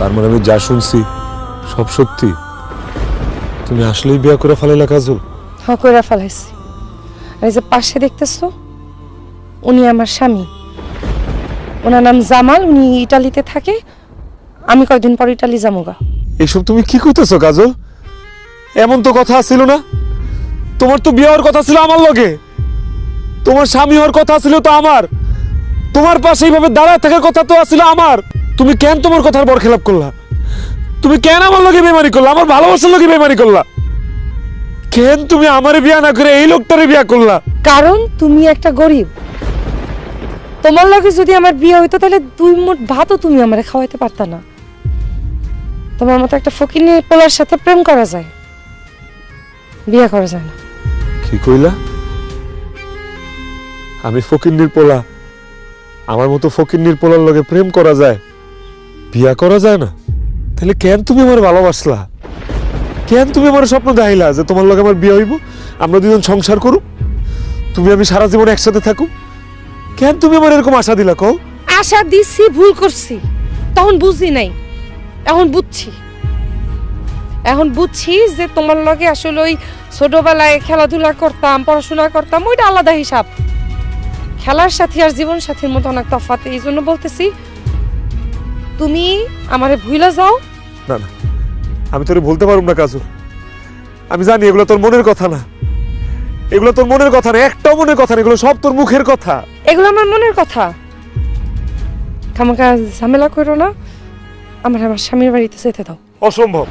তার মানে আমি যা শুনছি সব সত্যি? তুমি আসলেই বিয়া করে ফেলাইলা কাজল? হ্যাঁ, কইরা ফেলাইছি। আর এই যে পাশে দেখতেছো, উনি আমার স্বামী। ওনার নাম জামাল, উনি ইটালিতে থাকে। আমি কয়েকদিন পর ইটালি যামুগা। এসব তুমি কি কইতেছো কাজল? এমন তো কথা ছিল না। তোমার তো বিয়ে হওয়ার কথা ছিল আমার লগে, তোমার স্বামী হওয়ার কথা ছিল তো আমার, তোমার পাশে এইভাবে দাঁড়ায় থাকার কথা তো ছিল আমার। তুমি কেন তোমার কথার বরখেলাপ করলা? তুমি কেন আমার লগে বেমানি করলা? আমার ভালোবাসার লগে বেমানি করলা কেন? তুমি আমারে বিয়া না করে এই লোকটারে বিয়া করলা? কারণ তুমি একটা গরিব। তোমার লগে যদি আমার বিয়ে হইতো তাহলে 2 মুঠ ভাতও তুমি আমারে খাওয়াইতে পারতা না। তোমার মতো একটা ফকিনি পোলার সাথে প্রেম করা যায়, বিয়ে করা যায় না। কি কইলা? আমি ফকিন্নির পোলা, আমার মতো ফকিন্নির পোলার লগে প্রেম করা যায়, বিয়া করা যায় না? তাহলে কেন তুমি আমার ভালোবাসলা? কেন তুমি আমার স্বপ্ন দেখাইলা যে তোমার লগে আমার বিয়ে হইব, আমরা দুজন সংসার করুক, তুমি আমি সারা জীবন একসাথে থাকুক? কেন তুমি আমার এরকম আশা দিলা কও? আশা দিছি, ভুল করছি। তখন বুঝি নাই, এখন বুঝছি। এখন বুঝছি যে তোমার লগে আসলে ওই ছোটবেলায় খেলাধুলা করতাম, পড়াশোনা করতাম, ওইটা আলাদা হিসাব। খেলার সাথী আর জীবন সাথীর মতো অনেক তফাৎ। এই জন্য বলতেছি, তুমি আমারে ভুইলা যাও। না না, আমি তোরে বলতে পারব না কাজল। আমি জানি এগুলো তোর মনের কথা না, এগুলো তোর মনের কথা না, একটাও মনের কথা না, এগুলো সব তোর মুখের কথা। এগুলো আমার মনের কথা। খামাখা ঝামেলা করো না, আমার স্বামীর বাড়িতে যেতে দাও। অসম্ভব।